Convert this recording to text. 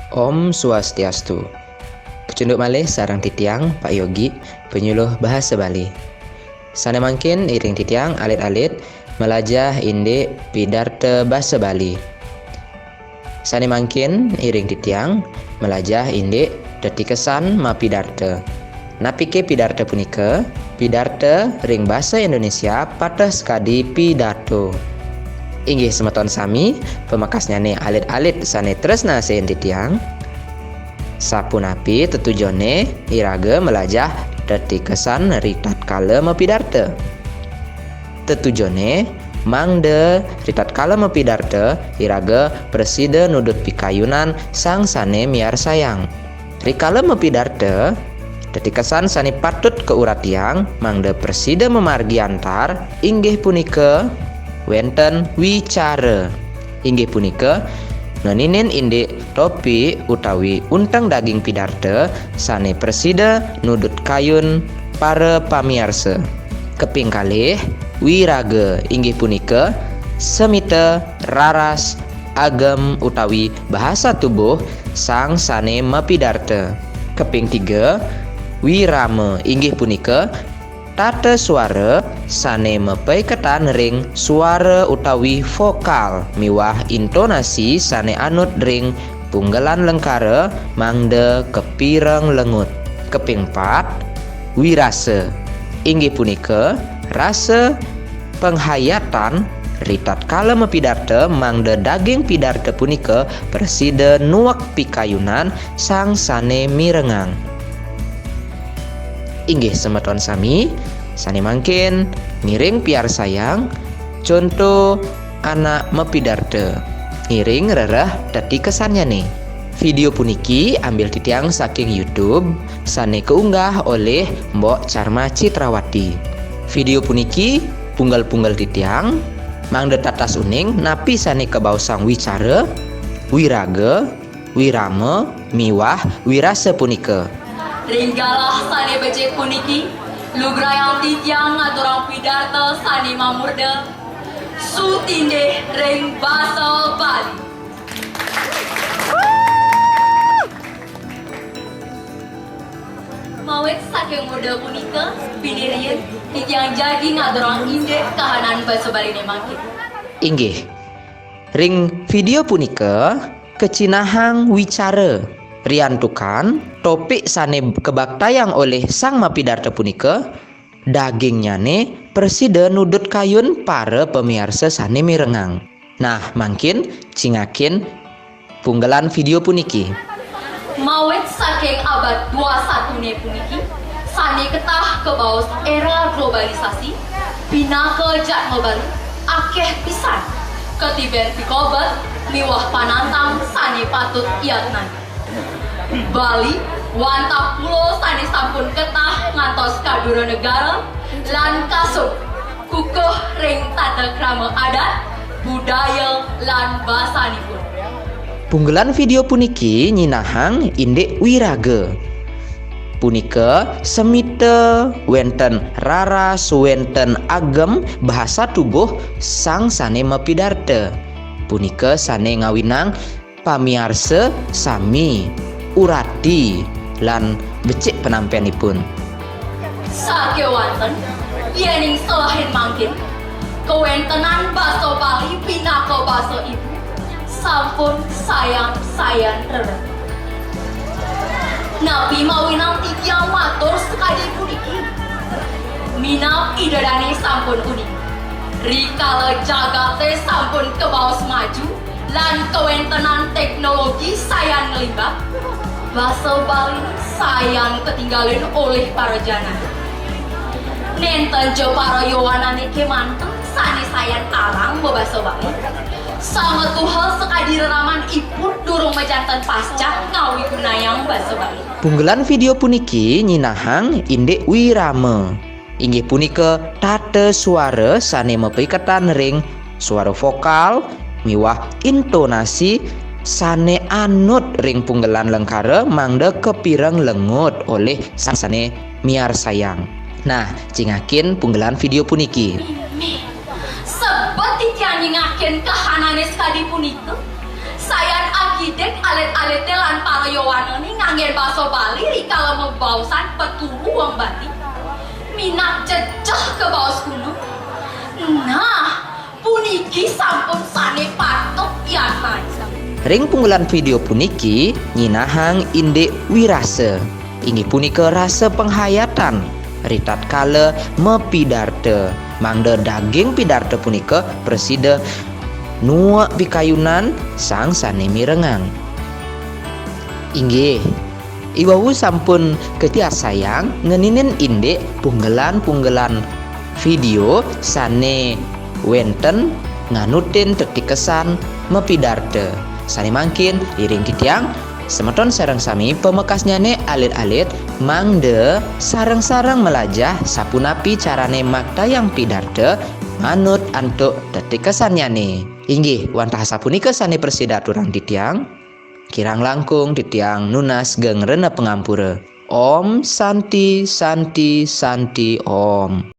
Om Swastiastu. Pecunduk malih sarang titiang Pak Yogi, penyuluh bahasa Bali. Sana mangkin iring titiang alit-alit melajah inde pidarte bahasa Bali. Sana mangkin iring titiang melajah inde deti kesan ma pidarte. Napike pidarte punika, pidarte ring bahasa Indonesia patah sekadi pidato. Inggih semeton sami, pemakasnya nih alit-alit sane tresna sein titiang. Sapunapi tetujone iraga melajah deti kesan ritat kala mepidarte. Tetujone mangde ritat kala mepidarte iraga preside nudut pikayunan sang sane miar sayang. Rikala mepidarte deti kesan sane patut keuratiang mangde preside memargi antar inggih punika wenten wicara. Inggih punika noninen inde topi utawi untang daging pidarte sane preside nudut kayun para pamiarsa. Keping kalih wiraga inggih punika semite raras agem utawi bahasa tubuh sang sane mepidarte. Keping tiga wirama inggih punika tata suara sane mepaiketan ring suara utawi vokal miwah intonasi sane anut ring punggelan lengkara mangde kepireng lengut. Keping 4 wirasa inggih punika rasa penghayatan ritat kala mepidarte mangde daging pidarte punika preside nuak pikayunan sang sane mirengang. Inggih semeton sami sane mangkin ngiring piar sayang contoh anak mepidarte ngiring rerah dadi kesannya nih. Video puniki ambil titiang saking YouTube sane keunggah oleh Mbok Charma Citrawati. Video puniki punggal-punggal titiang mangde tatas uning napi sane kebau sang wicara wiraga wirama miwah wirasa punika. Ringgalah sane becek puniki lugrayang titiang aturang pidarte sane mamurde sutinde ring basa Bali. Mawet saking muda punika pinirian titiang jadi ngaturang inde kahanan basa Bali ne mangkin. Inggih ring video punika kecinahang wicara riantukan topik sane kebaktayang oleh sang mapidarte punika dagingnya ne preside nudut kayun para pemiarsa sane mirengang. Nah mangkin cingakin punggalan video puniki. Mawet saking abad 21 ne puniki sane ketah kebaos era globalisasi pinaka jatma baru akeh pisan ketiben pikobat miwah panantang sane patut iatnan. Bali wantah pulo sane sampun ketah ngantos kadura negara lan kasuk kukuh ring tata krama adat budaya lan basanipun. Punggelan video puniki nyinahang indek wiraga punika semite wenten raras wenten agem bahasa tubuh sang sane mepidarte punika sane ngawinang pamiarsa sami urati lan becik penampianipun. Sakewanten yening selahin mangkin kewentenan basa Bali pinaka basa ibu sampun sayang rere. Nabi mawinang titiang matur sekali puniki minap idadane sampun uning rikala jagate sampun kebaos maju lan kewentenan teknologi sayan ngelimbah basa Bali sayan ketinggalin oleh para jana. Nenten jo para yowanane kemanten sane sayan arang bebasa Bali sama Tuhan sekadi reraman ipun durung mejantan pasca ngawi gunayang basa Bali. Punggelan video puniki nyinahang indek wirama inggih punika tata suara sane mepiketan ring suara vokal miwah intonasi sane anut ring punggelan lengkara mangde kepireng lengut oleh sang sane miar sayang. Nah cingakin punggelan video puniki. Sebab titiang nyingakin kahanane sekadi punika sayan akidek alet-alete lan bahasa Bali rikala membausan peturu wong Bali. Minat cecah ke baus gunung. Nah, puniki sampun sane patut yaman. Ring punggelan video puniki nyinahang Inde Wirase. Inggih punika rasa penghayatan ritat kala mepidarte. Mangda daging pidarte punika presida nuak pikayunan sang sanemi rengang. Inggih iwawu sampun ketia sayang ngeninin Inde punggelan video sane wenten nganutin tetikesan mepidarte. Sane mangkin iring titiang semeton sareng sami pemekasnya ne alit-alit mangde sareng-sareng melajah sapunapi carane makta yang pidarte manut antuk tetikesannya ne. Inggih wantah sapunika sane persida turang titiang kirang langkung titiang nunas geng rena pengampura. Om Santi Santi Santi Om.